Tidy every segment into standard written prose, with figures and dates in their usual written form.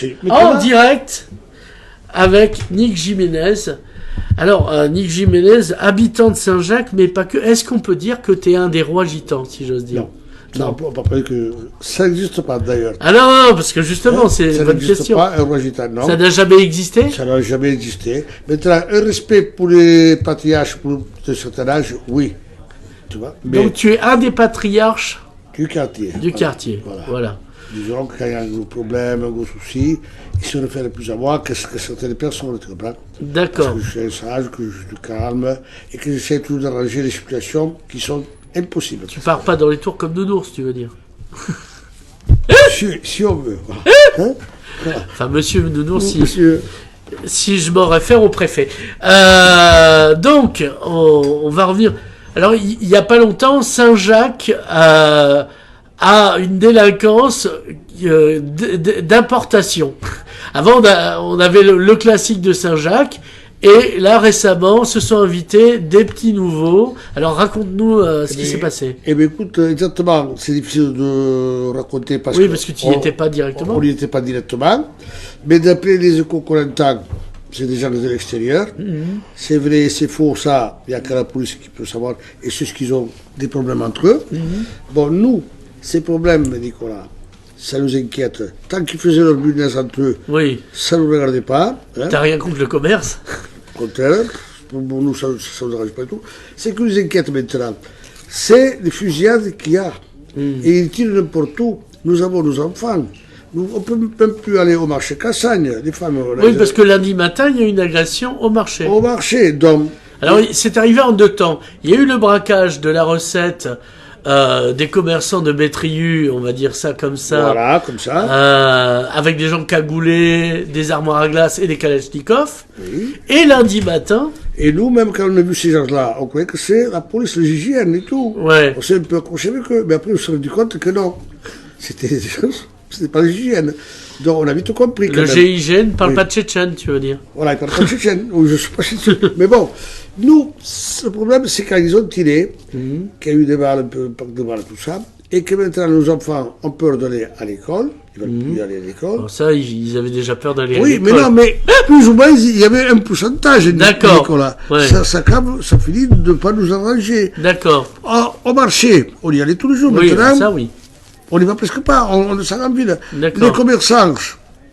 En direct avec Nick Jiménez. Alors, Nick Jiménez, habitant de Saint-Jacques, mais pas que. Est-ce qu'on peut dire que tu es un des rois gitans, si j'ose dire? Non, on peut pas dire que ça n'existe pas d'ailleurs. Ah non, parce que justement, c'est une bonne question. Ça n'existe pas, un roi gitan, non. Ça n'a jamais existé? Ça n'a jamais existé. Maintenant, un respect pour les patriarches de certain âge, oui. Tu vois. Mais donc tu es un des patriarches du quartier. Voilà. Disons que quand il y a un gros problème, un gros souci, ils se réfèrent plus à moi que certaines personnes, tu comprends? D'accord. Parce que je suis un sage, que je suis calme, et que j'essaie toujours d'arranger les situations qui sont impossibles. Tu pars pas dans les tours comme Nounours, tu veux dire? si on veut. Voilà. Hein? Voilà. Enfin, monsieur Nounours, Monsieur... si je m'en réfère au préfet. Donc, on va revenir. Alors, il n'y a pas longtemps, Saint-Jacques a une délinquance d'importation. Avant, on avait le classique de Saint-Jacques, et là, récemment, se sont invités des petits nouveaux. Alors, raconte-nous ce qui s'est passé. Eh bien, écoute, exactement, c'est difficile de raconter parce que tu n'y étais pas directement. On n'y était pas directement, mais d'après les échos qu'on entend, c'est des gens de l'extérieur. C'est vrai, c'est faux, ça, il n'y a que la police qui peut savoir, et c'est ce qu'ils ont des problèmes entre eux. Bon, nous, ces problèmes, Nicolas, ça nous inquiète. Tant qu'ils faisaient leur business entre eux, ça ne nous regardait pas. Hein. T'as rien contre le commerce? Au contraire, pour nous, ça ne nous arrange pas du tout. Ce qui nous inquiète maintenant, c'est les fusillades qu'il y a. Et ils tirent n'importe où. Nous avons nos enfants. On ne peut même plus aller au marché Cassagne. Les femmes, oui, parce que lundi matin, il y a eu une agression au marché. Au marché, donc. Alors, c'est arrivé en deux temps. Il y a eu le braquage de la recette des commerçants de Bétriu, on va dire ça comme ça. Voilà, comme ça. Avec des gens cagoulés, des armoires à glace et des kalachnikovs. Oui. Et lundi matin. Et nous, même quand on a vu ces gens-là, on croyait que c'est la police, le GIGN et tout. Ouais. On s'est un peu accroché avec eux, mais après on s'est rendu compte que non. C'était des choses. C'était pas le GIGN. Donc on a vite compris. Le GIGN ne parle pas de tchétchène, tu veux dire? Voilà, il parle pas de tchétchène. Ou je sais pas si mais bon, nous, le problème, c'est quand ils ont tiré, qu'il y a eu des balles, un peu de balles, tout ça, et que maintenant nos enfants ont peur d'aller à l'école. Ils veulent plus aller à l'école. Alors ça, ils avaient déjà peur d'aller à l'école. Oui, mais non, mais plus ou moins, il y avait un pourcentage. D'accord. Ouais. Ça finit de ne pas nous arranger. D'accord. Au marché, on y allait tous les jours. Oui, maintenant, ça, oui. on n'y va presque pas, on ne s'en en ville. D'accord. Les commerçants,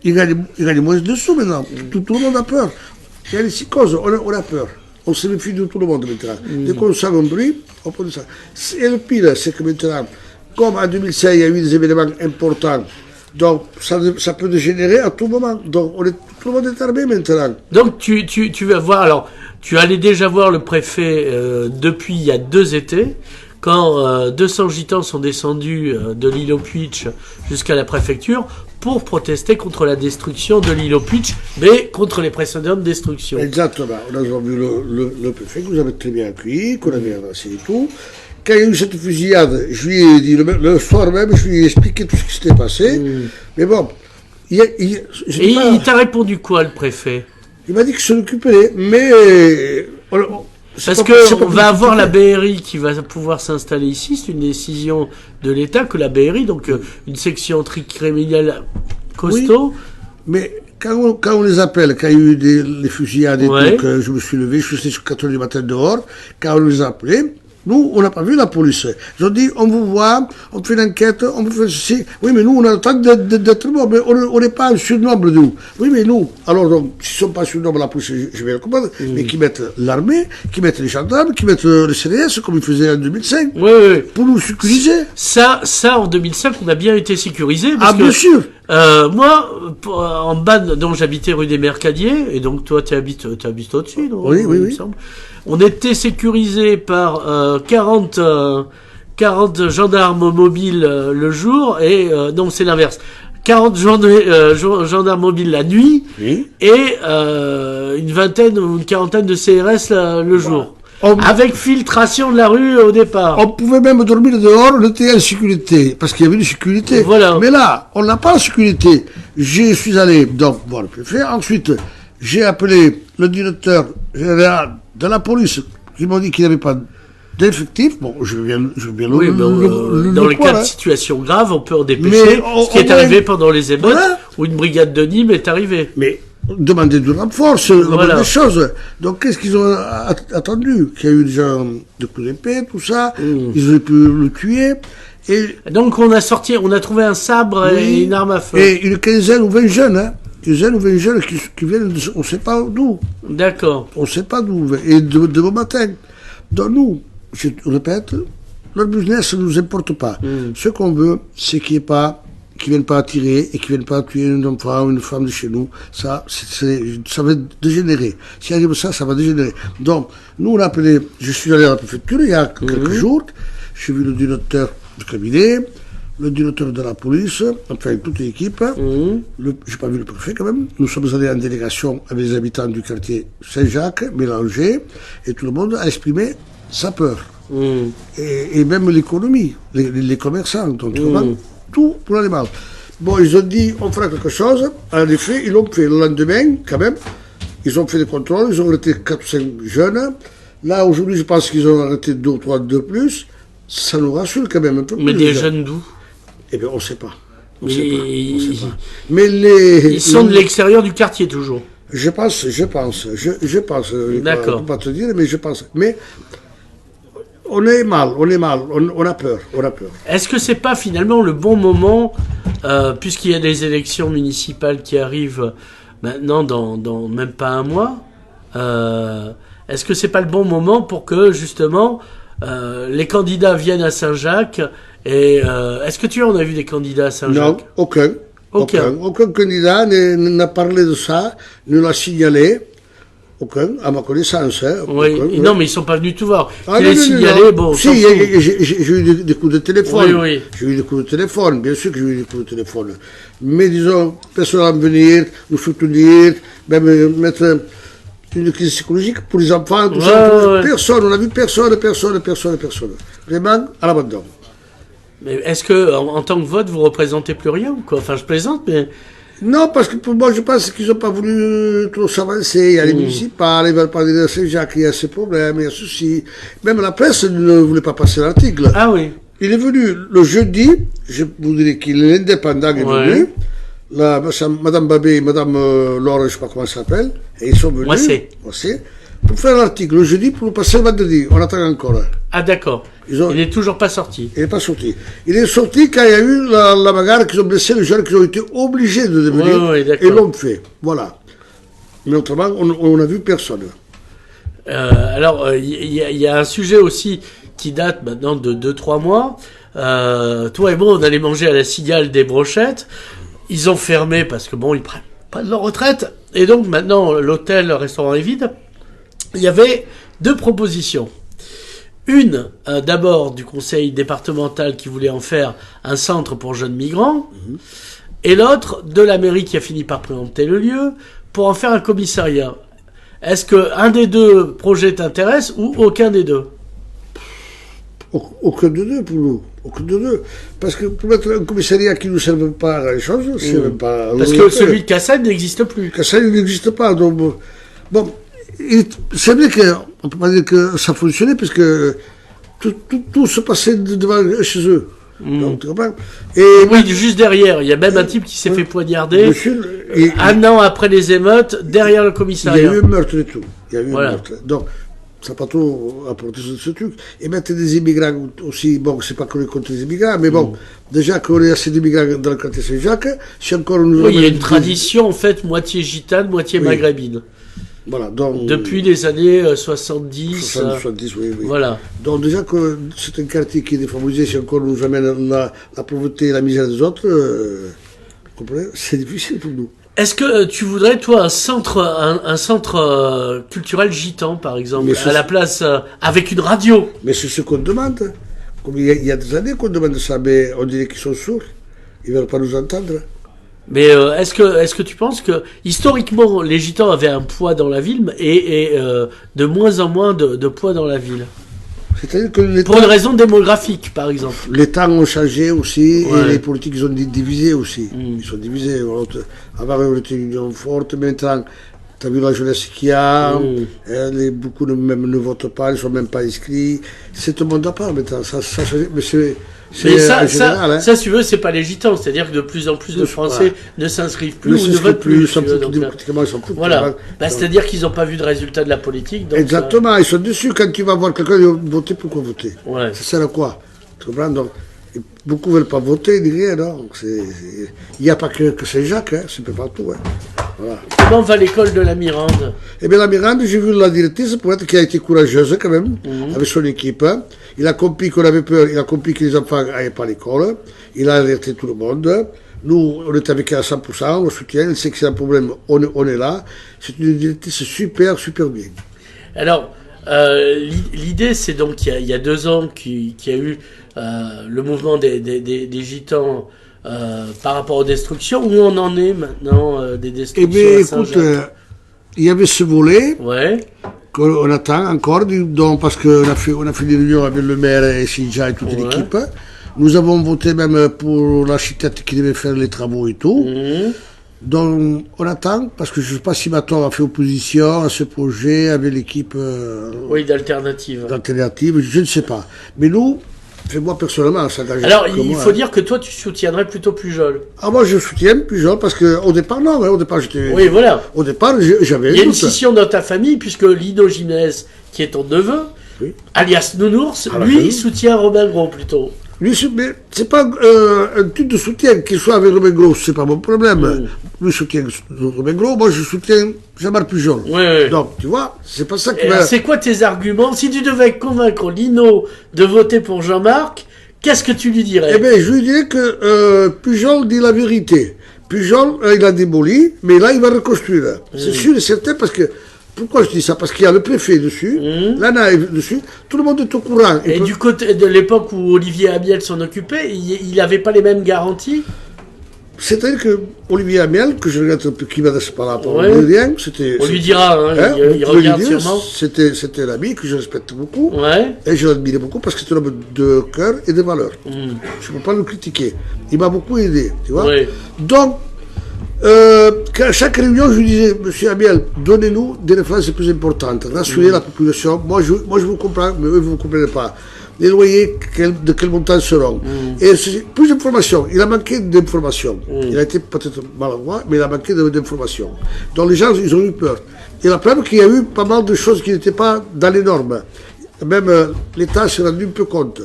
ils gagnent moins de sous maintenant. Tout le monde a peur. Il y a les psychoses, on a peur. On se méfie de tout le monde maintenant. Dès qu'on sent un bruit, on peut ça. Et le pire, c'est que maintenant, comme en 2016, il y a eu des événements importants, donc ça peut dégénérer à tout moment. Donc tout le monde est armé maintenant. Donc tu vas voir, alors tu allais déjà voir le préfet depuis il y a 2 étés, quand 200 gitans sont descendus de l'île au Puitch jusqu'à la préfecture pour protester contre la destruction de l'île au Puitch, mais contre les précédentes destructions. Exactement. On a vu le préfet que vous avez très bien accueilli, qu'on avait avancé et tout. Quand il y a eu cette fusillade, je lui ai dit, le soir même, je lui ai expliqué tout ce qui s'était passé. Mais bon, il t'a répondu quoi, le préfet? Il m'a dit que je l'occuperait, mais... Parce qu'on va avoir la BRI qui va pouvoir s'installer ici, c'est une décision de l'État que la BRI, donc une section criminelle costaud. Oui, mais quand on les appelle, quand il y a eu les fusillades et tout, que je me suis levé, je suis resté sur 4 heures du matin dehors, quand on les a appelés, nous, on n'a pas vu la police. Ils ont dit, on vous voit, on fait une enquête, on vous fait ceci. Oui, mais nous, on a le temps d'être morts, mais on n'est pas un surnombre, nous. Oui, mais nous, alors, donc, s'ils ne sont pas surnombre, la police, je vais le comprendre, mais qui mettent l'armée, qui mettent les gendarmes, qui mettent le CDS, comme ils faisaient en 2005, pour nous sécuriser. Ça, en 2005, on a bien été sécurisé. Bien sûr. Moi, en Banne, dont j'habitais rue des Mercadiers, et donc toi, tu habites au-dessus, non? Oui. Il me semble. On était sécurisé par 40 gendarmes mobiles le jour, et non, c'est l'inverse. 40 gendarmes mobiles la nuit, et une vingtaine ou une quarantaine de CRS le jour. Avec filtration de la rue au départ. On pouvait même dormir dehors, on était en sécurité, parce qu'il y avait une sécurité. Voilà. Mais là, on n'a pas la sécurité. Je suis allé donc voir le préfet. Ensuite, j'ai appelé le directeur général de la police, qui m'a dit qu'il n'y avait pas d'effectifs, bon, je viens Oui, dans les cas de situation grave, on peut en dépêcher. Ce qui est arrivé pendant les émeutes, où une brigade de Nîmes est arrivée. Mais demander du renfort, c'est la bonne des choses. Donc, qu'est-ce qu'ils ont attendu? Qu'il y a eu déjà des coups d'épée, tout ça. Ils auraient pu le tuer. Et donc, on a trouvé un sabre et une arme à feu. Et une quinzaine ou 20 jeunes, hein. Une quinzaine ou 20 jeunes qui viennent, on ne sait pas d'où. D'accord. On ne sait pas d'où. Et de bon matin. Donc, nous, je répète, leur business ne nous importe pas. Ce qu'on veut, c'est qu'ils ne viennent pas tirer et qu'ils ne viennent pas tuer un enfant ou une femme de chez nous. Ça va dégénérer. Si arrive ça va dégénérer. Donc, nous, on a appelé, je suis allé à la préfecture il y a quelques jours, j'ai vu le directeur du cabinet, le directeur de la police, enfin toute l'équipe. Je n'ai pas vu le préfet quand même. Nous sommes allés en délégation avec les habitants du quartier Saint-Jacques, mélangés, et tout le monde a exprimé sa peur. Et même l'économie, les commerçants, donc tout pour aller mal. Bon, ils ont dit, on fera quelque chose. En effet, ils l'ont fait le lendemain, quand même. Ils ont fait des contrôles, ils ont arrêté 4 ou 5 jeunes. Là, aujourd'hui, je pense qu'ils ont arrêté 2 ou 3 de plus. Ça nous rassure quand même un peu plus. Mais des jeunes d'où? Eh bien, on ne sait pas. On Mais sait pas. Mais ils sont de l'extérieur du quartier, toujours. Je pense. D'accord. Je ne peux pas te dire, mais je pense. Mais on est mal, on a peur. Est-ce que c'est pas finalement le bon moment, puisqu'il y a des élections municipales qui arrivent maintenant dans même pas un mois, est-ce que c'est pas le bon moment pour que justement les candidats viennent à Saint-Jacques et est-ce que tu en as vu des candidats à Saint-Jacques? Non, aucun. Aucun candidat n'a parlé de ça, ne l'a signalé. Aucun, à ma connaissance. Hein, oui. Aucun, non, mais ils sont pas venus tout voir. Non, signalé, bon. Si, j'ai eu des coups de téléphone. Oui. J'ai eu des coups de téléphone, bien sûr que j'ai eu des coups de téléphone. Mais disons, personne va venir, nous soutenir, même mettre une crise psychologique pour les enfants, tout ça. Personne, on a vu personne. Vraiment, à l'abandon. Mais est-ce que, en tant que vote, vous représentez plus rien ou quoi? Enfin, je plaisante, mais... Non, parce que pour moi, je pense qu'ils n'ont pas voulu trop s'avancer. Il y a les municipales, ils ne veulent pas dire à Saint-Jacques, il y a ces problèmes, il y a ceci. Même la presse ne voulait pas passer l'article. Ah oui. Il est venu le jeudi, je vous dirais qu'il est indépendant, il est venu. Madame Babé, Madame Laure, je ne sais pas comment ça s'appelle, et ils sont venus. Moi c'est. Pour faire l'article le jeudi, pour le passer le vendredi. On attend encore. Ah d'accord. Il n'est toujours pas sorti. Il n'est pas sorti. Il est sorti quand il y a eu la bagarre qui ont blessé les jeunes qui ont été obligés de devenir. Et l'ont fait. Voilà. Mais autrement, on n'a vu personne. Alors, il y a un sujet aussi qui date maintenant de 2-3 mois. Toi et moi, on allait manger à la Cigale des brochettes. Ils ont fermé parce que bon, ils prennent pas de leur retraite. Et donc maintenant, l'hôtel, le restaurant est vide. Il y avait 2 propositions. Une, d'abord, du conseil départemental qui voulait en faire un centre pour jeunes migrants, et l'autre, de la mairie qui a fini par préempter le lieu, pour en faire un commissariat. Est-ce qu'un des 2 projets t'intéresse ou aucun des 2? Aucun des 2 pour nous. Aucun des 2. Parce que pour mettre un commissariat qui ne nous serve pas à les choses, c'est même pas... Parce que celui de Cassagne n'existe plus. Cassagne n'existe pas, donc... Bon... C'est vrai qu'on ne peut pas dire que ça fonctionnait, parce que tout se passait devant chez eux. Donc, tu comprends? Oui, juste derrière. Il y a même un type qui s'est fait poignarder un an après les émeutes, derrière le commissariat. Il y a eu un meurtre et tout. Un meurtre. Donc, ça n'a pas trop apporté ce truc. Et mettre des immigrants aussi, bon, c'est pas qu'on est contre les immigrants, mais bon, déjà qu'on est assez d'immigrants dans le quartier Saint-Jacques, si encore nous... Oui, il y a une tradition, en fait, moitié gitane, moitié maghrébine. Voilà, donc, depuis les années 70. 70, oui. Voilà. Donc déjà que c'est un quartier qui est défavorisé, si encore nous amène la pauvreté et la misère des autres, comprenez, c'est difficile pour nous. Est-ce que tu voudrais, toi, un centre culturel gitan, par exemple, à la place, avec une radio? Mais c'est ce qu'on demande. Comme il y a des années qu'on demande ça, mais on dirait qu'ils sont sourds. Ils ne veulent pas nous entendre. Mais est-ce que tu penses que historiquement les gitans avaient un poids dans la ville et de moins en moins de poids dans la ville? C'est-à-dire que pour une raison démographique, par exemple. Les temps ont changé aussi, et les politiques ils ont divisé aussi. Ils sont divisés. Avant, on était une union forte, maintenant, Tu as vu la jeunesse qu'il y a, beaucoup même ne votent pas, ils ne sont même pas inscrits. C'est tout le monde à part maintenant. Mais ça, si tu veux, c'est pas les gitans. C'est-à-dire que de plus en plus de Français ne s'inscrivent plus ou ne votent plus. Voilà. C'est-à-dire qu'ils n'ont pas vu de résultat de la politique. Donc exactement, ils sont dessus. Quand tu vas voir quelqu'un, ils vont voter, pourquoi voter? Ouais. Ça sert à quoi? Tu comprends? Donc, beaucoup ne veulent pas voter, ni rien. Non. Il n'y a pas que Saint-Jacques, hein. C'est un peu partout. Hein. Voilà. Comment va l'école de la Mirande? Eh bien, la Mirande, j'ai vu la directrice, peut-être qui a été courageuse quand même, avec son équipe. Hein. Il a compris qu'on avait peur, il a compris que les enfants n'allaient pas à l'école. Il a alerté tout le monde. Nous, on est avec elle à 100%, on le soutient. Il sait que c'est un problème, on est là. C'est une directrice super bien. Alors, l'idée, c'est donc qu'il y a 2 ans qu'il y a eu le mouvement des gitans par rapport aux destructions. Où on en est maintenant des destructions? Eh bien, écoute, il y avait ce volet qu'on attend encore, parce qu'on a fait des réunions avec le maire et Sinja et toute l'équipe. Nous avons voté même pour l'architecte qui devait faire les travaux et tout. Donc, on attend, parce que je ne sais pas si Maton a fait opposition à ce projet avec l'équipe d'alternative. Je ne sais pas. Mais nous, moi personnellement, ça engage. Alors, il faut dire que toi, tu soutiendrais plutôt Pujol. Ah, moi, je soutiens Pujol, parce qu'au départ, non, au départ, j'étais. Oui, voilà. Au départ, j'avais. Il y a une scission dans ta famille, puisque Lino Gimès, qui est ton neveu, alias Nounours, lui, soutient Robin Gros plutôt. Lui, mais c'est pas un truc de soutien, qu'il soit avec Robin Gros, c'est pas mon problème. Lui soutient Robin Gros, moi je soutiens Jean-Marc Pujol. Donc, tu vois, c'est pas ça que... C'est quoi tes arguments? Si tu devais convaincre Lino de voter pour Jean-Marc, qu'est-ce que tu lui dirais? Eh bien, je lui dirais que Pujol dit la vérité. Pujol, il a démoli, mais là, il va reconstruire. C'est sûr et certain, parce que... Pourquoi je dis ça? Parce qu'il y a le préfet dessus, l'ANA est dessus, tout le monde est au courant. Et du côté de l'époque où Olivier Amiel s'en occupait, il n'avait pas les mêmes garanties? C'est-à-dire que Olivier Amiel, que je regarde un peu qui m'adresse par rapport à rien, c'était... On lui dira, il regarde sûrement. C'était un ami que je respecte beaucoup, et je l'admirais beaucoup parce que c'est un homme de cœur et de valeur. Je ne peux pas le critiquer. Il m'a beaucoup aidé, tu vois. Donc, à chaque réunion, je lui disais, monsieur Amiel, donnez-nous des références plus importantes, rassurez la population. Moi, je vous comprends, mais eux, vous ne comprenez pas. Les loyers, de quel montant seront. Et plus d'informations. Il a manqué d'informations. Il a été peut-être maladroit, mais il a manqué d'informations. Donc les gens, ils ont eu peur. Et la preuve qu'il y a eu pas mal de choses qui n'étaient pas dans les normes. Même l'État s'est rendu un peu compte.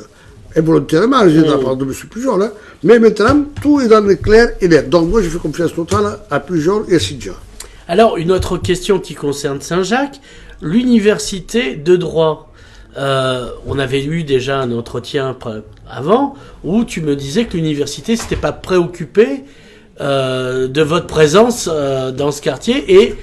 Involontairement, je dis de la part de M. Pujol. Hein. Mais maintenant, tout est dans le clair et net. Donc moi, je fais confiance totale à Pujol et à Sinja. Alors, une autre question qui concerne Saint-Jacques. L'université de droit. On avait eu déjà un entretien avant où tu me disais que l'université s'était pas préoccupée de votre présence dans ce quartier et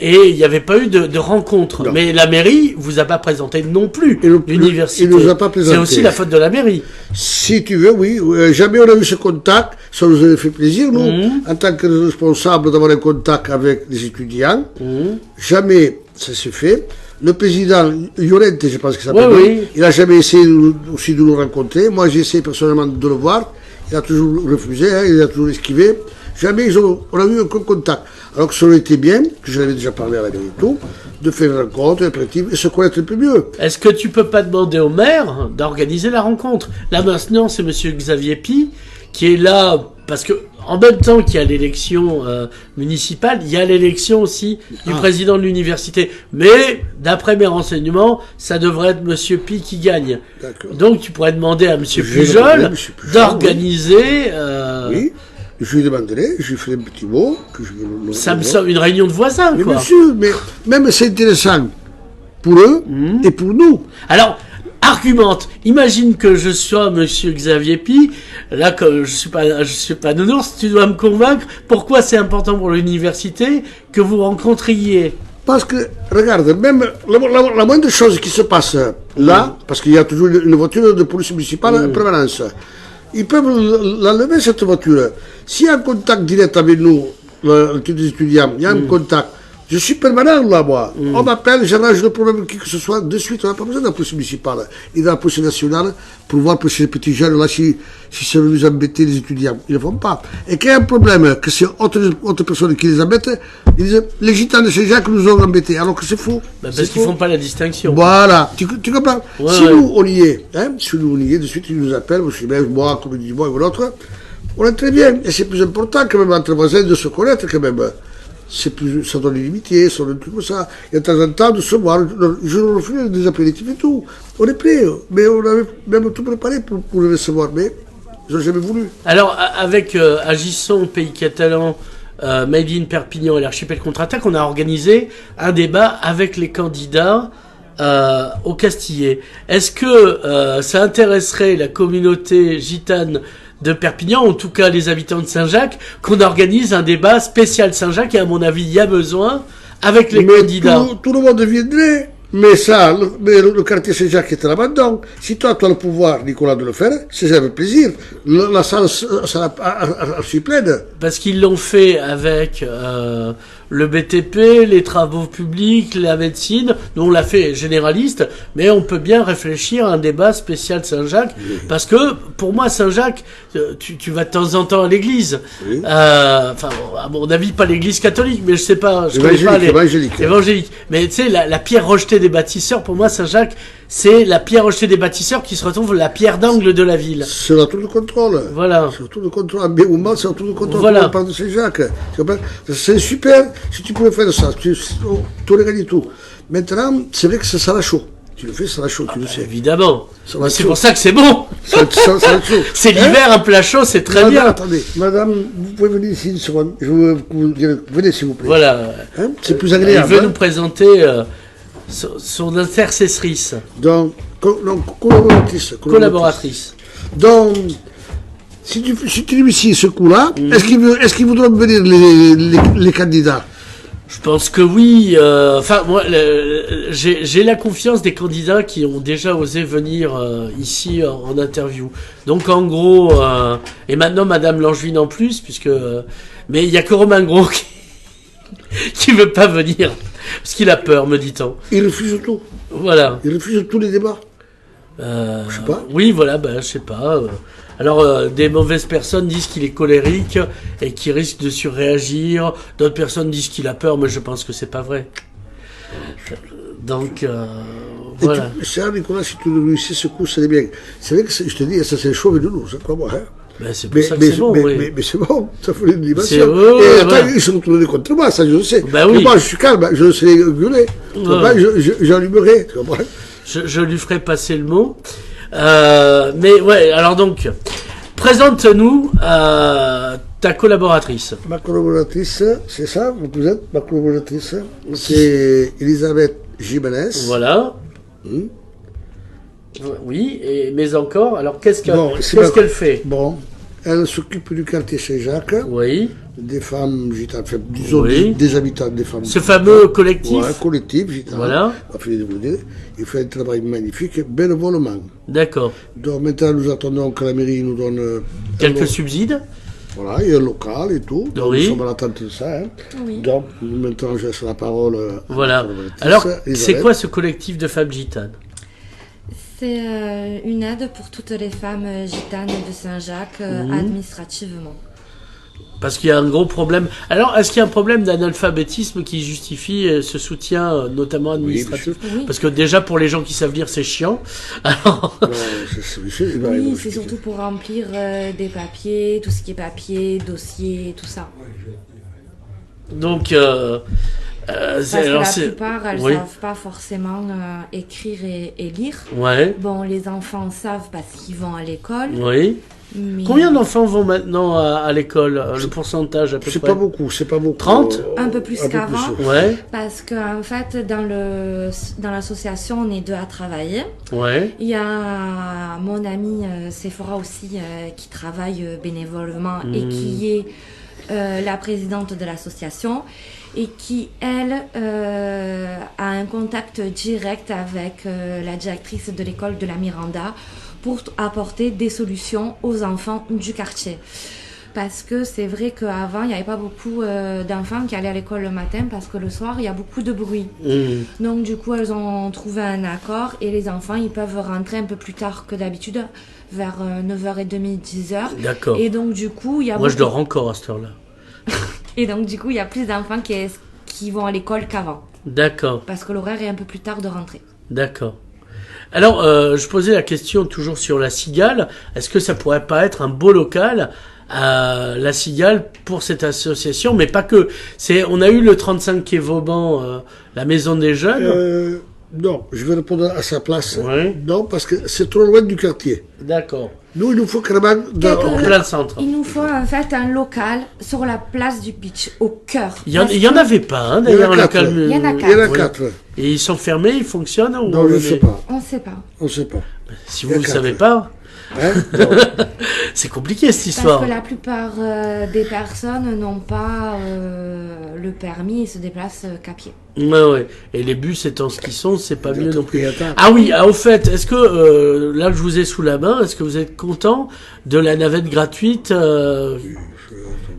il n'y avait pas eu de rencontre. Non. Mais la mairie vous a pas présenté non plus l'université. Il nous a pas présenté. C'est aussi la faute de la mairie. Si tu veux, oui. Jamais on a eu ce contact. Ça nous avait fait plaisir, nous, en tant que responsables, d'avoir un contact avec les étudiants. Jamais ça s'est fait. Le président Llorente, je pense que ça s'appelle, il n'a jamais essayé aussi de nous rencontrer. Moi, j'ai essayé personnellement de le voir. Il a toujours refusé, il a toujours esquivé. Jamais on a eu aucun contact. Alors que ça aurait été bien, que je l'avais déjà parlé à la mairie et tout, de faire une rencontre, un apéritif, et se connaître un peu mieux. Est-ce que tu peux pas demander au maire d'organiser la rencontre? Là maintenant, c'est monsieur Xavier Pi qui est là, parce que en même temps qu'il y a l'élection municipale, il y a l'élection aussi du président de l'université. Mais, d'après mes renseignements, ça devrait être monsieur Pi qui gagne. Donc tu pourrais demander à monsieur Pujol d'organiser... Oui. Je lui demanderai, je lui ferai un petit mot. Ça me semble une réunion de voisins, mais quoi. Bien sûr, mais même c'est intéressant pour eux et pour nous. Alors, argumente. Imagine que je sois monsieur Xavier Pi. Là, comme je suis pas nounours, tu dois me convaincre pourquoi c'est important pour l'université que vous rencontriez. Parce que, regarde, même la moindre chose qui se passe là, parce qu'il y a toujours une voiture de police municipale en permanence, ils peuvent l'enlever, cette voiture. S'il y a un contact direct avec nous, les étudiants, il y a un contact, Je suis permanent là, moi. On m'appelle, j'arrange le problème, qui que ce soit, de suite. On n'a pas besoin de la police municipale et de la police nationale pour voir que ces petits jeunes, là, si ça veut nous embêter, les étudiants. Ils ne le font pas. Et qu'il y a un problème, que c'est autre personne qui les embête, ils disent, les gitans de Saint-Jacques nous ont embêtés, alors que c'est faux. Parce qu'ils ne font pas la distinction. Voilà. Tu comprends? Si nous, on y est, si nous, on y est, de suite, ils nous appellent, moi, comme dit moi ou l'autre, on est très bien. Et c'est plus important, quand même, entre voisins, de se connaître, quand même. Ça donne une amitié, ça donne un truc comme ça. Et de temps en temps, de se voir, je refuse des apéritifs et tout. On est prêts, mais on avait même tout préparé pour les recevoir, mais ils n'ont jamais voulu. Alors, avec Agisson, Pays Catalan, Made in Perpignan et l'Archipel Contre-Attaque, on a organisé un débat avec les candidats au Castillet. Est-ce que ça intéresserait la communauté gitane de Perpignan, en tout cas les habitants de Saint-Jacques, qu'on organise un débat spécial Saint-Jacques, et à mon avis, il y a besoin, avec les candidats. Tout le monde viendrait, mais le quartier Saint-Jacques est à l'abandon. Si toi, tu as le pouvoir, Nicolas, de le faire, c'est avec plaisir. La salle sera archi pleine. Parce qu'ils l'ont fait avec le BTP, les travaux publics, la médecine. Nous, on l'a fait généraliste, mais on peut bien réfléchir à un débat spécial Saint-Jacques. Oui. Parce que, pour moi, Saint-Jacques, tu vas de temps en temps à l'église. Oui. Enfin, à mon avis, pas l'église catholique, mais je sais pas. Je connais pas évangélique. Mais tu sais, la pierre rejetée des bâtisseurs, pour moi, Saint-Jacques, c'est la pierre rejetée des bâtisseurs qui se retrouve la pierre d'angle de la ville. C'est la tour de contrôle. Voilà. C'est la tour de contrôle. Bien ou mal, c'est la tour de contrôle. Voilà. On parle de Saint-Jacques. C'est super. Si tu pouvais faire ça, tu aurais gagné tout. Maintenant, c'est vrai que ça sera chaud. Tu le fais, ça va chaud, tu le sais. Évidemment. C'est pour ça que c'est bon. Ça va chaud. C'est l'hiver, un plat chaud, c'est très bien. Attendez, madame, vous pouvez venir ici une seconde. Je veux vous dire, venez s'il vous plaît. Voilà. C'est plus agréable. Il veut nous présenter son intercessrice. Donc, collaboratrice. Donc, si tu lui ici ce coup-là, est-ce qu'ils voudront venir les candidats? Je pense que oui. Enfin, moi, j'ai la confiance des candidats qui ont déjà osé venir ici en interview. Donc, en gros, et maintenant Madame Langevin en plus, puisque. Mais il y a que Romain Gros qui veut pas venir parce qu'il a peur, me dit-on. Il refuse tout. Voilà. Il refuse tous les débats. Je sais pas. Oui, voilà, je sais pas. Alors, des mauvaises personnes disent qu'il est colérique et qu'il risque de surréagir. D'autres personnes disent qu'il a peur, mais je pense que c'est pas vrai. Donc, voilà. Ça, Nicolas, si tu le réussis ce coup, c'est bien. C'est vrai que je te dis, ça c'est chaud de nous, ça crois-moi. Hein. Ben, c'est pour ça que c'est bon, oui. Mais c'est bon, ça fait une libération. Et attends, ils sont tournés contre moi, ça je le sais. Ben oui. Moi, je suis calme, je sais gueuler. J'allumerai. Je lui ferai passer le mot. Mais ouais, alors donc, présente-nous ta collaboratrice. Ma collaboratrice, c'est ça, vous êtes ma collaboratrice, c'est Elisabeth Jimenez. Voilà. Oui, mais encore, alors qu'est-ce qu'elle fait? Bon, elle s'occupe du quartier Saint-Jacques. Oui. Des femmes gitanes, disons des habitants, des femmes. Ce fameux collectif. Ouais, collectif gitan. Voilà. Il fait un travail magnifique, bénévolement. D'accord. Donc maintenant, nous attendons que la mairie nous donne quelques subsides. Voilà, il y a un local et tout. Donc oui. Nous sommes à l'attente de ça. Hein. Oui. Donc maintenant, je laisse la parole. Voilà. Alors, c'est quoi ce collectif de femmes gitanes? C'est une aide pour toutes les femmes gitanes de Saint-Jacques administrativement. Parce qu'il y a un gros problème. Alors, est-ce qu'il y a un problème d'analphabétisme qui justifie ce soutien, notamment administratif? Oui. Parce que déjà, pour les gens qui savent lire, c'est chiant. Alors... Oui, c'est surtout pour remplir des papiers, tout ce qui est papier, dossier, tout ça. Donc... parce que la plupart, elles ne savent pas forcément écrire et lire. Ouais. Bon, les enfants savent parce qu'ils vont à l'école. Oui. Mais... Combien d'enfants vont maintenant à l'école? Le pourcentage à peu près? C'est pas beaucoup. 30? Un peu plus qu'avant. Ouais. Parce qu'en fait, dans l'association, on est deux à travailler. Ouais. Il y a mon amie Sephora aussi qui travaille bénévolement et qui est la présidente de l'association. Et qui, elle, a un contact direct avec la directrice de l'école de la Miranda pour apporter des solutions aux enfants du quartier. parce que c'est vrai qu'avant, il n'y avait pas beaucoup d'enfants qui allaient à l'école le matin parce que le soir, il y a beaucoup de bruit. Donc du coup, elles ont trouvé un accord et les enfants, ils peuvent rentrer un peu plus tard que d'habitude, vers 9h30, 10h. D'accord. Et donc du coup, il y a Moi, je dors encore à cette heure-là. Et donc du coup, il y a plus d'enfants qui vont à l'école qu'avant. D'accord. Parce que l'horaire est un peu plus tard de rentrée. D'accord. Alors, je posais la question toujours sur la Cigale. Est-ce que ça pourrait pas être un beau local la Cigale pour cette association, mais pas que. On a eu le 35 quai Vauban, la maison des jeunes. Non, je vais répondre à sa place. Ouais. Non, parce que c'est trop loin du quartier. D'accord. Nous, il nous faut carrément... En plein centre. Il nous faut en fait un local sur la place du beach, au cœur. Il y en avait pas, hein, d'ailleurs, un local. Il y en a Il y en a quatre. 4. Et ils sont fermés, ils fonctionnent ou Non, je ne sais pas. On ne sait pas. On ne sait pas. Si Il y a vous ne 4. savez pas, Hein? Non. c'est compliqué cette histoire. Parce que la plupart des personnes n'ont pas le permis et se déplacent qu'à pied. Ouais. Et les bus étant ce qu'ils sont, c'est pas mieux non plus. Attends. Ah oui, au fait, est-ce que, là je vous ai sous la main, est-ce que vous êtes content de la navette gratuite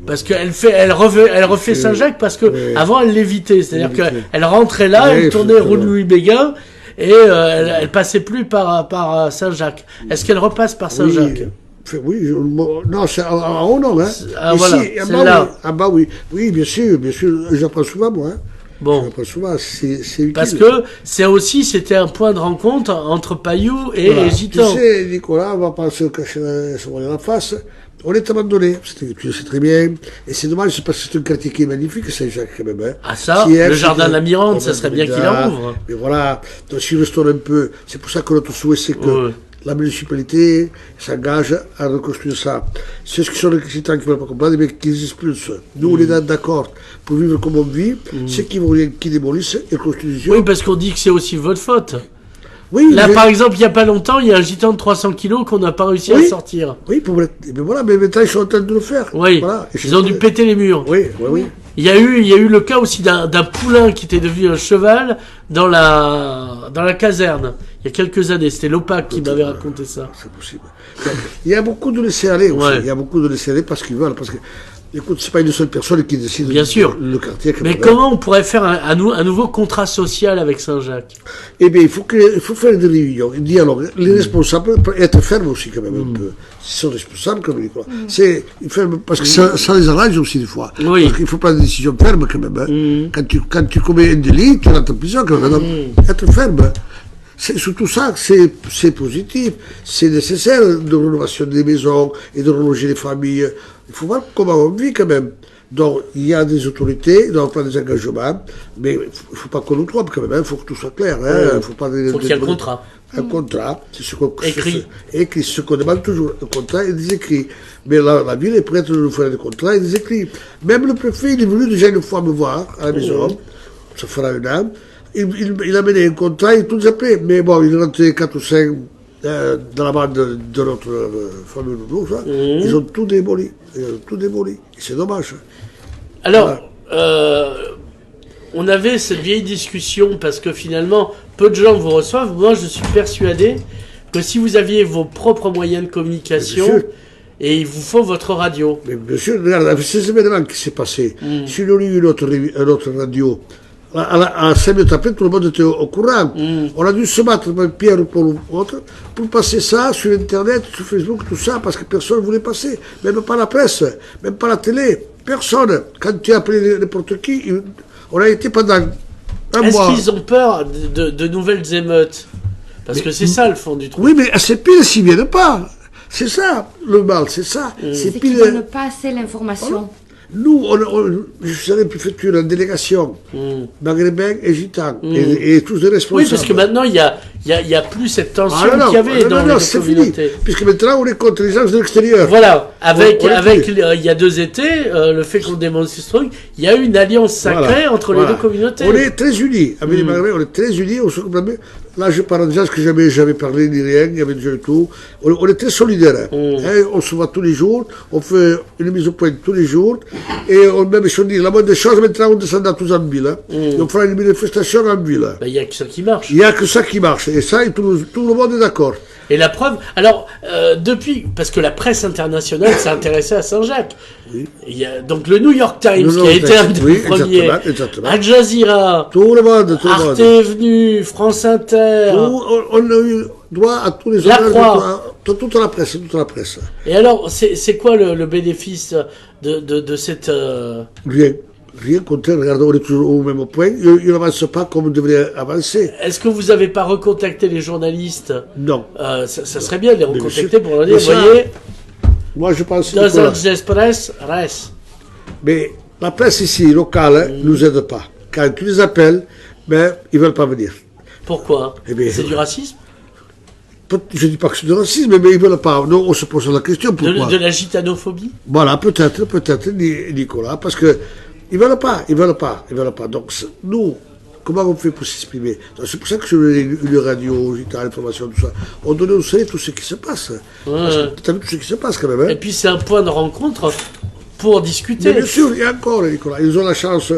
parce qu'elle refait Saint-Jacques parce que Oui. avant elle l'évitait, c'est-à-dire L'évitait. qu'elle rentrait là, Oui, elle tournait exactement. rue Louis Béguin et elle passait plus par Saint-Jacques. Est-ce qu'elle repasse par Saint-Jacques? Oui, non, c'est en haut, non, hein. Ah, Ici, voilà, en c'est bas, là. oui. En bas, oui. Oui, bien sûr, j'apprends souvent, moi. Hein. Bon. J'apprends souvent, c'est utile. Parce que c'était un point de rencontre entre Pailloux et Voilà. les Gitans. Tu sais, Nicolas, on va pas se cacher la face. On est abandonné, tu le sais très bien. Et c'est dommage, c'est parce que c'est un quartier qui est magnifique, Saint-Jacques, quand même. Hein. Ah ça, Hier, le jardin de la c'était- Mirande, ça serait bien qu'il en ouvre. Mais voilà, donc s'il restaure un peu, c'est pour ça que notre souhait, c'est que Ouais. la municipalité s'engage à reconstruire ça. C'est ce qui sont les citoyens qui ne veulent pas comprendre, mais qu'ils expulsent. Nous, on est d'accord pour vivre comme on vit, ceux qui vont rien, qui démolissent et construisent. Oui, parce qu'on dit que c'est aussi votre faute. Oui, Là, mais- par exemple, il n'y a pas longtemps, il y a un gitan de 300 kilos qu'on n'a pas réussi à Oui. sortir. Oui, mais voilà, mais maintenant ils sont en train de le faire. Oui, Voilà. Et ils ont dû péter les murs. Oui, oui, oui. Il y a eu le cas aussi d'un poulain qui était devenu un cheval dans la caserne, il y a quelques années. C'était l'OPAC qui m'avait raconté ça. C'est possible. Il y a beaucoup de laisser-aller aussi. Ouais. Il y a beaucoup de laisser-aller parce qu'ils veulent. Parce que, écoute, c'est pas une seule personne qui décide Bien sûr. le quartier. Mais comment on pourrait faire un nouveau contrat social avec Saint-Jacques? Eh bien, il faut faire des réunions, un dialogue. Les responsables peuvent être fermes aussi, quand même, un peu. Ils sont responsables, comme Nicolas. Ils ferment, parce que ça les arrange aussi, des fois. Oui. Parce qu'il faut prendre des décisions fermes, quand même. Hein. Quand tu commets un délit, tu rentres en prison, quand même. Donc, être ferme. C'est surtout ça, c'est positif. C'est nécessaire de rénovation des maisons et de reloger les familles. Il faut voir comment on vit, quand même. Donc, il y a des autorités, il doit prendre des engagements, mais il ne faut pas qu'on nous trompe quand même, il faut que tout soit clair. Il faut qu'il y ait un contrat. Un contrat, c'est ce qu'on Écrit. écrit, ce qu'on demande toujours, un contrat et des écrits. Mais la ville est prête à nous faire des contrats et des écrits. Même le préfet, il est venu déjà une fois me voir à la maison, ça fera un an, il a mené un contrat et tout appelé. Mais bon, il est rentré 4 ou 5 dans la bande de notre fameux nounou, ça. Ils ont tout démoli. Ils ont tout démoli. Et c'est dommage. Alors, on avait cette vieille discussion parce que finalement, peu de gens vous reçoivent. Moi, je suis persuadé que si vous aviez vos propres moyens de communication, Bien sûr. et il vous faut votre radio. Mais bien sûr, regarde, avec ces événements qui s'est passé, si on a eu une autre radio, à 5 minutes après, tout le monde était au courant. On a dû se battre, Pierre ou Paul ou autre, pour passer ça sur Internet, sur Facebook, tout ça, parce que personne ne voulait passer. Même pas la presse, même pas la télé. Personne. Quand tu as appelé n'importe qui, on a été pendant un Est-ce mois. qu'ils ont peur de nouvelles émeutes? Parce que c'est ça le fond du truc. Oui, mais c'est pire s'ils ne viennent pas. C'est ça, le mal, c'est ça. C'est C'est qu'ils pire. ne donnent pas assez l'information. Nous, je suis allé préfecture en délégation, maghrébins et gitans, et tous des responsables. Oui, parce que maintenant, il y a plus cette tension Ah, non, qu'il y avait dans les deux c'est fini. communautés. Puisque maintenant, on est contre les gens de l'extérieur. Voilà, avec On est plus. il y a 2 étés, le fait qu'on démontre ce truc, il y a eu une alliance sacrée Voilà. entre Voilà. les deux communautés. On est très unis. Avec les Maghrébins, on est très unis. On se comprend bien. Là, je parle déjà ce que jamais parlé ni rien. Il y avait déjà eu tout. On est très solidaires. Hein, on se voit tous les jours. On fait une mise au point tous les jours. Et même si on dit la moindre des choses, maintenant, on descendra tous en ville. Hein. Et on fera une manifestation en ville. Ben, il y a que ça qui marche. Il n'y a que ça qui marche. Et ça, tout le monde est d'accord. Et la preuve, alors, depuis, parce que la presse internationale s'est intéressée à Saint-Jacques. Oui. Il y a donc le New York Times Le qui a été un des oui, premiers, exactement. Al Jazeera, Tout le monde. Arte est venu, France Inter. On a eu droit à tous les La honneurs Croix. toute la presse. Et alors, c'est quoi le bénéfice de cette... Rien contraire, regardez, on est toujours au même point. Il n'avance pas comme on devrait avancer. Est-ce que vous n'avez pas recontacté les journalistes? Non. Ça serait bien de les recontacter sûr. pour leur dire, Mais vous ça, voyez, Moi, je pense Los Nicolas, Angeles Press, reste. mais la presse ici, locale, ne nous aide pas. Quand tu les appelles, ben, ils ne veulent pas venir. Pourquoi? Eh bien, C'est du racisme? Je ne dis pas que c'est du racisme, mais ils ne veulent pas. Nous, on se pose la question, pourquoi De la gitanophobie? Voilà, peut-être, Nicolas, parce que ils veulent pas. Donc, nous, comment on fait pour s'exprimer? C'est pour ça que sur une radio, l'information, tout ça, on donne au soleil tout ce qui se passe. Tu as vu tout ce qui se passe quand même, hein? Et puis c'est un point de rencontre pour discuter. Mais bien sûr, il y a encore, Nicolas, ils ont la chance,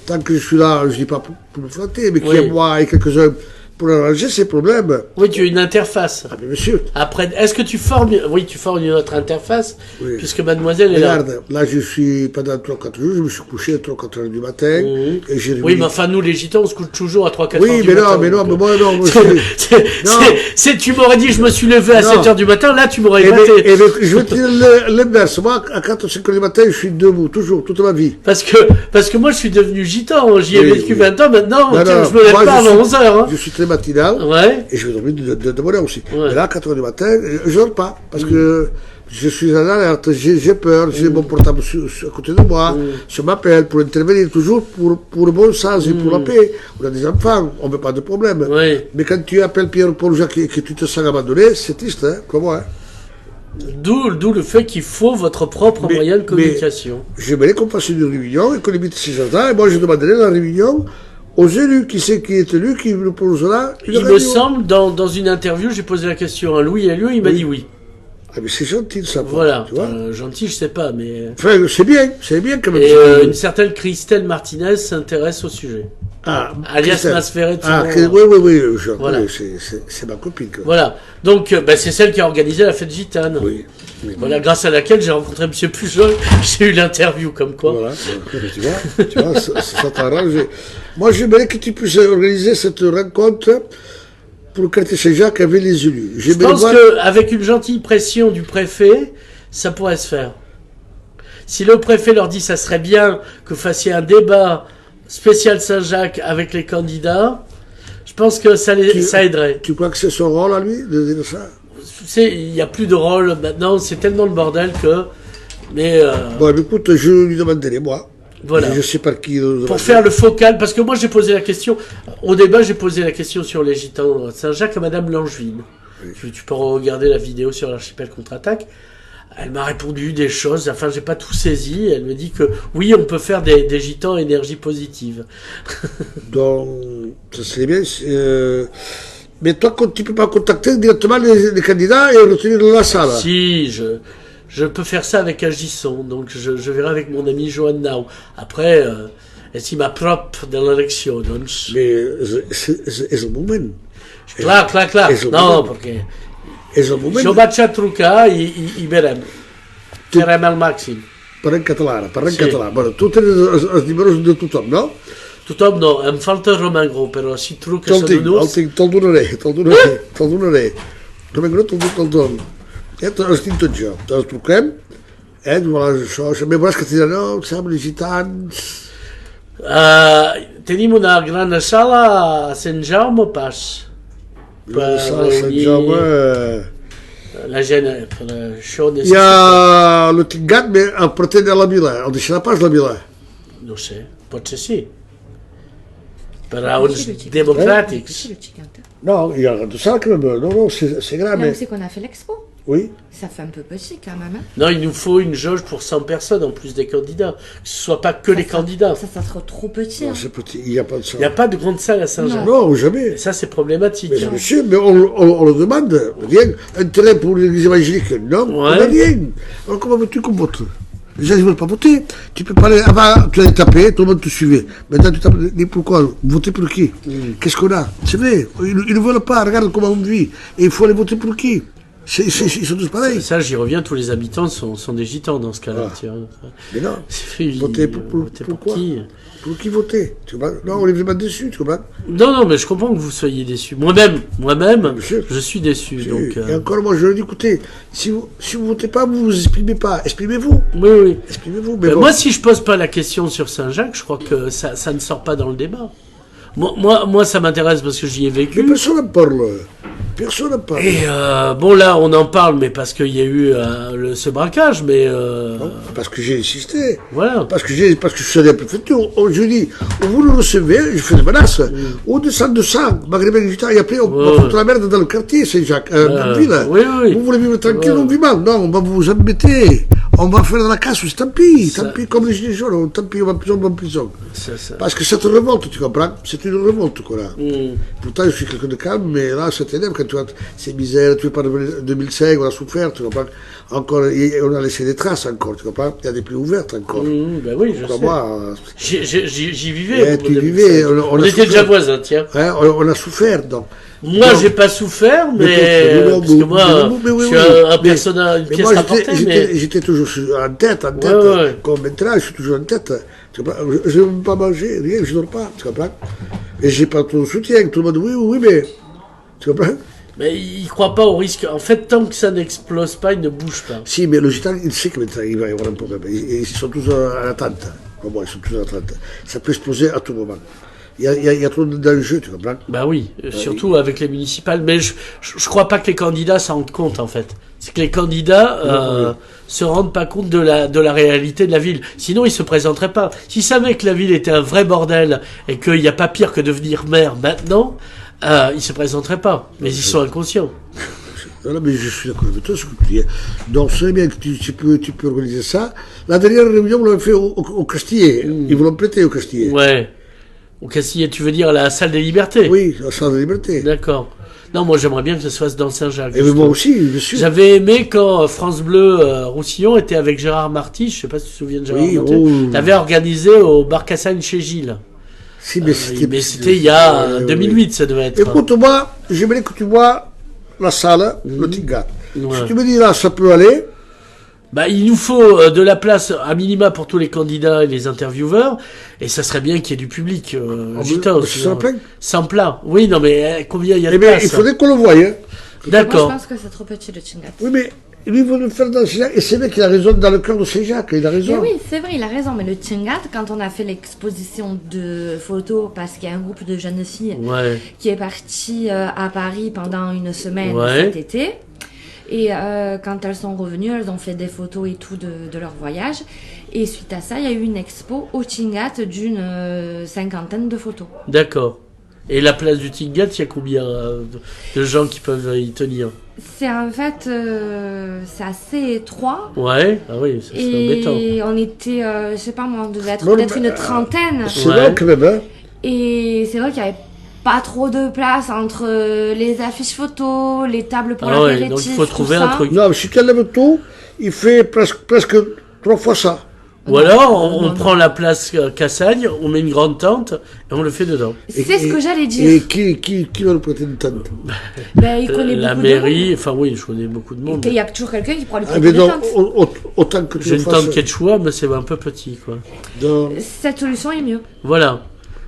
tant que je suis là, je ne dis pas pour me flatter, mais qu'il y a moi et quelques-uns pour arranger ces problèmes. Oui, tu as une interface. Ah, mais monsieur. Après, est-ce que tu formes... Oui, tu formes une autre interface, Oui. puisque mademoiselle est là. Regarde, là, je suis, pendant 3-4 jours, je me suis couché à 3-4 heures du matin, et j'ai Oui, mais enfin, nous, les gitans, on se couche toujours à 3-4 heures Oui, du mais matin. non, mais moi, non, moi, Tu m'aurais dit, je me suis levé à Non. 7 heures du matin, là, tu m'aurais Eh épaté. ben, je vais te dire l'inverse. Moi, à 4 ou 5 heures du matin, je suis debout, toujours, toute ma vie. Parce que moi, je suis devenu gitan, j'y ai Oui, vécu oui. 20 ans, maintenant, Non, tiens, non, je me lève moi, pas je avant suis- 11 heures. Hein. Je suis très matinal, Ouais. et je vais dormir de bonne heure aussi. Ouais. Mais là, à 4 heures du matin, je dors pas, parce que je suis en alerte, j'ai peur, j'ai mon portable à côté de moi, je m'appelle pour intervenir, toujours pour le bon sens et pour la paix. On a des enfants, on ne veut pas de problème. Oui. Mais quand tu appelles Pierre-Paul Jacques et que tu te sens abandonné, c'est triste, hein, comme moi. Hein. D'où le fait qu'il faut votre propre Mais- moyen de mais- communication. J'aimerais qu'on fasse une réunion et qu'on limite ces gens-là, et moi je demanderai la réunion aux élus, qui c'est qui est élu, qui nous posera une Il me réunion. semble, dans une interview, j'ai posé la question à Louis Alliot, il m'a dit oui. Ah mais c'est gentil de ça. Voilà. Tu vois Gentil, je sais pas, mais... Enfin, c'est bien quand même. Et une certaine Christelle Martinez s'intéresse au sujet. Ah, alias Christelle. Masferet de Ah, son nom. oui, je Voilà. connais, c'est ma copine. Quoi. Voilà. Donc, c'est celle qui a organisé la fête gitane. Oui. Voilà, grâce à laquelle j'ai rencontré M. Pujol, j'ai eu l'interview comme quoi. Voilà. tu vois ça t'arrange. Moi, j'aimerais que tu puisses organiser cette rencontre pour le quartier Saint-Jacques avec les élus. Je pense qu'avec une gentille pression du préfet, ça pourrait se faire. Si le préfet leur dit ça serait bien que vous fassiez un débat spécial Saint-Jacques avec les candidats, je pense que ça aiderait. Tu crois que c'est son rôle à lui de dire ça? Tu sais, il n'y a plus de rôle maintenant, c'est tellement le bordel que... Mais Bon, écoute, je lui demanderai, moi. voilà. Je sais pas qui. Pour faire le focal, parce que moi j'ai posé la question, au débat j'ai posé la question sur les gitans de Saint-Jacques à Madame Langevin. Oui. Tu peux regarder la vidéo sur l'Archipel Contre-Attaque. Elle m'a répondu des choses, enfin j'ai pas tout saisi, elle me dit que oui on peut faire des gitans énergie positive. Donc, ça serait bien. Mais toi, tu peux pas contacter directement les candidats et retenir dans la salle. Si, je peux faire ça avec Agisson, donc je verrai avec mon ami Johan Nau. Après, est-ce qu'il m'apprope dans l'élection? Mais c'est le moment. Clar. Non, parce que És el moment. jo vaig a trucar i verem. Farem el màxim. Parlem català ara, Sí. català. Bueno, tu tens els números de tothom, no? Tothom no, em falta Roman Gros, però si truques El a tinc, Donús... te'l donaré. Roman Gros te'l dono. Els tinc tots jo. Els truquem, tu veuràs això, també veuràs que et diran, no, em sembla gitans... Tenim una gran sala a Sant Jaume o pas? Sant Jaume... La gent, per això Hi necessita... ha el tingat, el pretén a la vila, el deixarà pas la vila. No sé, potser sí. Per raons democràtics. Non, il y a de ça quand même. Non, c'est grave. Là Mais... aussi qu'on a fait l'expo. Oui. Ça fait un peu petit quand même. Hein. Non, il nous faut une jauge pour 100 personnes en plus des candidats. Que ce soit pas que les candidats. Ça sera trop petit. Non, Hein. c'est petit. Il n'y a pas de ça. Il n'y a pas de grande salle à Saint-Jean. Non, jamais. Et ça, c'est problématique. Mais monsieur, mais on le demande. Rien. Un terrain pour l'église évangélique, non. Ouais. On n'a rien. Alors comment veux-tu qu'on vote? Les gens ne veulent pas voter. Tu peux parler, avant, tu allais taper, tout le monde te suivait. Maintenant, tu tapes, dis pourquoi? Voter pour qui? Qu'est-ce qu'on a? C'est vrai, ils ne veulent pas, regarde comment on vit. Et il faut aller voter pour qui? Ils sont tous pareils. Ça, j'y reviens, tous les habitants sont des gitans dans ce cas-là. Mais non, voter pour quoi? Qui? Pour qui voter? Tu comprends? Non, on est vraiment déçus, tu comprends? Non, mais je comprends que vous soyez déçus. Moi-même, je suis déçu. Donc, Et encore, moi, je leur dis, écoutez, si vous votez pas, vous vous exprimez pas. Exprimez-vous. Oui. Exprimez-vous. Mais bon. Moi, si je pose pas la question sur Saint-Jacques, je crois que ça ne sort pas dans le débat. Moi, ça m'intéresse parce que j'y ai vécu. Mais personne n'en parle. Personne n'en parle. Et bon, là, on en parle, mais parce qu'il y a eu ce braquage, mais... Non, parce que j'ai insisté. Voilà. Parce que je suis allé à la préfecture. Je dis, vous le recevez, je fais des menaces. On descend de sang, maghrébin gitan, et après, on va foutre la merde dans le quartier, Saint-Jacques, dans la ville. Oui. Vous voulez vivre tranquille, on vit mal. Non, on va vous embêter. On va faire de la casse, tant pis, comme les gilets jaunes, tant pis, on va en prison. Parce que cette révolte, tu comprends, c'est une révolte qu'on a. Pourtant, je suis quelqu'un de calme, mais là, ça t'énerve quand tu vois ces misères, tu veux pas de 2005, on a souffert, tu comprends. Encore, on a laissé des traces encore, tu comprends. Il y a des plus ouvertes encore. Ben oui, je sais. Moi, j'y vivais. Tu vivais, on était déjà voisins, tiens. Hein, on a souffert, donc. Moi, j'ai pas souffert, mais parce que moi, je suis une pièce rapportée, mais j'étais toujours en tête, ouais. Comme maintenant, je suis toujours en tête. Je ne veux pas manger, rien, je ne dors pas, tu comprends? Et j'ai pas ton soutien, tout le monde, oui, mais, tu comprends? Mais il croit pas au risque. En fait, tant que ça n'explose pas, il ne bouge pas. Si, mais le gitan, il sait que maintenant, il va y avoir un problème. Ils sont tous en attente. Comme moi, ils sont tous en attente. Ça peut exploser à tout moment. Il y a trop d'enjeux, tu comprends? Bah oui, surtout avec les municipales. Mais je crois pas que les candidats s'en rendent compte, en fait. C'est que les candidats se rendent pas compte de la réalité de la ville. Sinon, ils se présenteraient pas. S'ils savaient que la ville était un vrai bordel et qu'il n'y a pas pire que devenir maire maintenant, ils se présenteraient pas. Mais ils sont inconscients. Non, mais je suis d'accord avec toi, ce que tu dis. Donc, c'est bien que tu peux organiser ça. La dernière réunion, on l'a fait au Castillet. Ils vous l'ont prêté au Castillet. Ouais. Au Castillet, tu veux dire à la Salle des Libertés? Oui, la Salle des Libertés. D'accord. Non, moi j'aimerais bien que ça se fasse dans Saint-Jacques. Et moi aussi, bien sûr. J'avais aimé quand France Bleu Roussillon était avec Gérard Marty, je sais pas si tu te souviens de Gérard Marty. T'avais organisé au Bar Cassagne chez Gilles. Si, mais c'était il y a 2008, ça devait être. Écoute, moi, j'aimerais que tu vois la salle, le Tingat. Ouais. Si tu me dis là, ça peut aller. Bah, il nous faut de la place à minima pour tous les candidats et les intervieweurs, et ça serait bien qu'il y ait du public. Gitan aussi. Sans plein. Sans plat. Oui, non, mais combien il y a de bien, place? il faudrait qu'on le voie. Hein. D'accord. Moi, je pense que c'est trop petit le Tingat. Oui, mais lui, il veut le faire dans Saint-Jacques, et c'est vrai qu'il a raison dans le cœur de Saint-Jacques, il a raison. Mais oui, c'est vrai, il a raison, mais le Tingat, quand on a fait l'exposition de photos, parce qu'il y a un groupe de jeunes filles qui est parti à Paris pendant une semaine cet été, et quand elles sont revenues, elles ont fait des photos et tout de leur voyage. Et suite à ça, il y a eu une expo au Tingat d'une cinquantaine de photos. D'accord. Et la place du Tingat, il y a combien de gens qui peuvent y tenir? C'est en fait, c'est assez étroit. Ouais, ah oui, c'est embêtant. Et on était, je sais pas moi, on devait être peut-être une trentaine. C'est long quand même, hein. Et c'est vrai qu'il y avait pas trop de place entre les affiches photos, les tables pour l'apéritif, donc il faut trouver tout un ça. truc. Non, si tu enlèves tout, il fait presque 3 fois ça. Ou alors, on prend la place Cassagne, on met une grande tente et on le fait dedans. C'est ce que j'allais dire. Et qui va nous prêter une tente? Ben, il connaît la beaucoup mairie, de monde. enfin oui, je connais beaucoup de monde. Et il y a toujours quelqu'un qui prend le Ah, prêter mais une donc, tente. autant que tu J'ai le une fasses. tente quechua, mais c'est un peu petit, quoi. Donc, Cette solution est mieux. Voilà.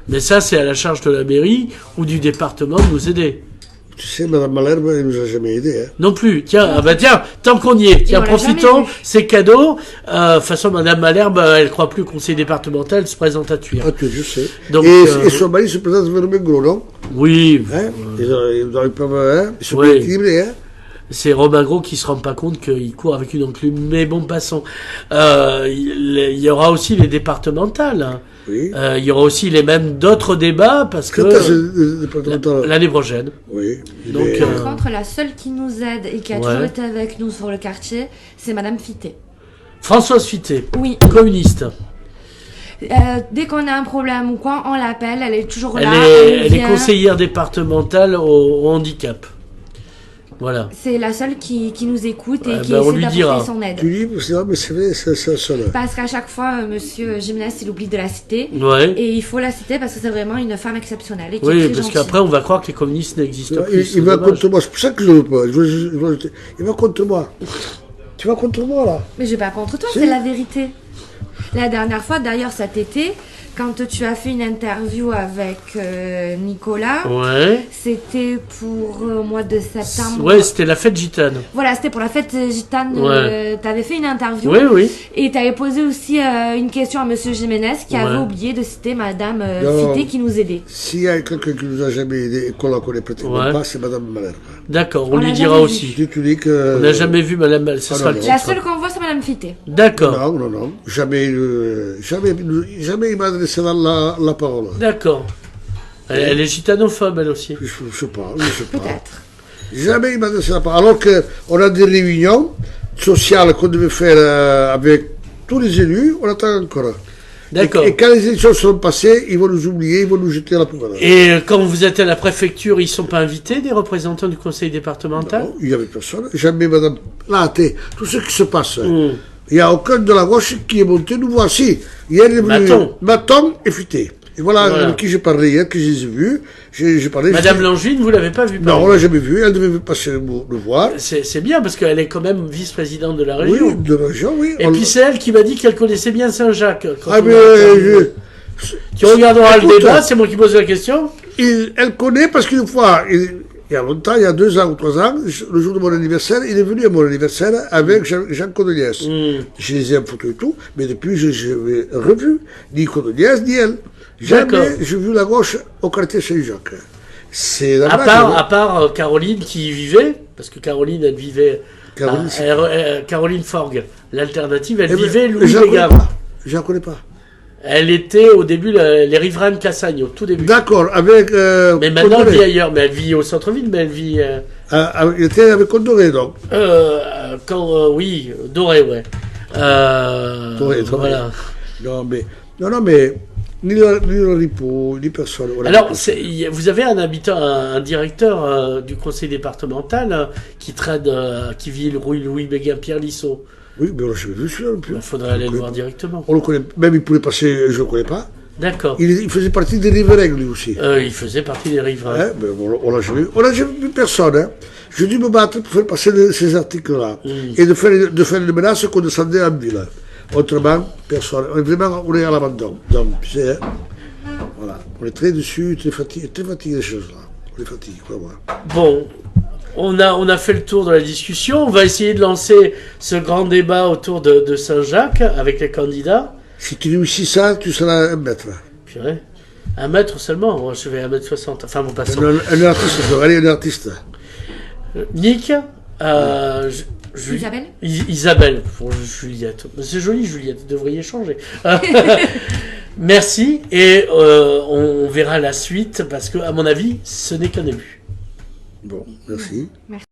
Mais ça, c'est à la charge de la mairie ou du département de nous aider. tu sais, Madame Malherbe, elle nous a jamais aidés. Hein. Non plus. Tiens, tiens, tant qu'on y est, tiens, on l'a profitons, jamais vu. c'est cadeau. De toute façon, Madame Malherbe, elle croit plus au conseil départemental, elle se présente à Thuir. Ah, tu je sais. Donc, et son mari se présente vers le gros, non? Oui. Hein ils peuvent, hein, ils sont Oui. bien équilibrés, hein. C'est Romain Gros qui se rend pas compte qu'il court avec une enclume. Mais bon, passons. Il y aura aussi les départementales. Hein. Oui. Il y aura aussi les mêmes d'autres débats parce que l'année prochaine. Oui. Donc, Mais, Par contre, la seule qui nous aide et qui a toujours été avec nous sur le quartier, c'est Madame Fité. Françoise Fité, Oui. communiste. Dès qu'on a un problème ou quoi, on l'appelle, elle est toujours là. Elle est vient. conseillère départementale au handicap. Voilà. C'est la seule qui nous écoute et qui on essaie lui dira. d'apporter son aide. Tu dis, c'est vrai, mais c'est vrai, c'est la seule. Parce qu'à chaque fois, monsieur Jiménez, il oublie de la citer. Ouais. Et il faut la citer parce que c'est vraiment une femme exceptionnelle. Et qui est Oui, très parce gentille. qu'après, on va croire que les communistes n'existent plus. Il va contre moi, c'est pour ça que je ne veux pas. Il va contre moi. Tu vas contre moi, là? Mais je vais pas contre toi, Si. c'est la vérité. La dernière fois, d'ailleurs cet été, quand tu as fait une interview avec Nicolas, Ouais. c'était pour au mois de septembre. Ouais, c'était la fête gitane. Voilà, c'était pour la fête gitane. Ouais. Tu avais fait une interview. Oui, oui. Et tu avais posé aussi une question à monsieur Jiménez qui avait Ouais. oublié de citer madame Non. Fité qui nous aidait. S'il y a quelqu'un qui nous a jamais aidé et qu'on la connaît pratiquement Ouais. pas, c'est Madame Malherbe. D'accord, On on lui l'a dira jamais aussi. Tu dis que... On n'a jamais vu Madame. Ce Ah, sera non, le non. La titre. seule qu'on voit, c'est madame Fité. D'accord. Non. Jamais il m'a adressé la parole. D'accord. Elle est gitanophobe, elle aussi. Je sais pas. Peut-être. Jamais il m'a adressé la parole. Alors qu'on a des réunions sociales qu'on devait faire avec tous les élus, on attend encore. D'accord. Et quand les élections seront passées, ils vont nous oublier, ils vont nous jeter à la poubelle. Et quand vous êtes à la préfecture, ils ne sont pas invités, des représentants du conseil départemental? Non, il n'y avait personne. Jamais Madame... Là, tout ce qui se passe. Hmm. Il n'y a aucun de la gauche qui est monté nous voir. Si, hier, il est venu Maton et Futé. Et voilà, avec qui j'ai parlé hier, que je les ai vus. J'ai parlé. Madame Langevin, vous ne l'avez pas vue? Non, on l'a jamais vue. Elle devait passer le voir. C'est bien, parce qu'elle est quand même vice-présidente de la Oui, région. de la région, oui. Et puis c'est elle qui m'a dit qu'elle connaissait bien Saint-Jacques. quand Ah, on mais... a interviewé. Tu regarderas le Écoute, débat, c'est moi qui pose la question. Elle connaît parce qu'une fois, il y a longtemps, il y a 2 ans ou 3 ans, le jour de mon anniversaire, il est venu à mon anniversaire avec Jean Codeliès. Je les ai en photo et tout, mais depuis, je n'ai revu ni Codeliès, ni elle. Jamais j'ai vu la gauche au quartier Saint-Jacques. C'est la blague, À part Caroline qui y vivait, parce que Caroline, elle vivait... Caroline Forgue, l'alternative, elle vivait Louis Bégard. Je ne la connais pas. Elle était au début les riveraines Cassagne, au tout début. D'accord, avec... mais maintenant elle vit ailleurs, mais elle vit au centre-ville, mais elle vit... elle était avec Condoré, donc. Oui, Doré, ouais. Doré. Voilà. Non, mais ni le Ripo, ni personne. Alors, vous avez un directeur du conseil départemental qui vit rue Louis Béguin, Pierre Lissot. Oui, mais on l'a jamais vu celui-là non plus. Il faudrait aller le voir directement. On le connaît, même il pouvait passer, je ne le connais pas. D'accord. Il faisait partie des riverains, lui aussi. Il faisait partie des riverains. Hein, mais on l'a jamais vu. On n'a jamais vu personne. Hein. J'ai dû me battre pour faire passer ces articles-là. Et de faire des menaces qu'on descendait en ville. Autrement, personne. On est à l'abandon. Donc, tu sais, hein. Voilà. On est très dessus, très fatigué des choses-là. On est fatigué, quoi, moi. Bon. On a fait le tour de la discussion. On va essayer de lancer ce grand débat autour de Saint-Jacques avec les candidats. Si tu réussis ça, tu seras 1 mètre. Purée. 1 mètre seulement. Moi, je vais à 1m60. Enfin, bon, passons. Un artiste, allez, un artiste. Nick, Isabelle Isabelle, pour Juliette. C'est joli, Juliette. Vous devriez changer. Merci. Et on verra la suite parce que, à mon avis, ce n'est qu'un début. Bon, merci. Merci.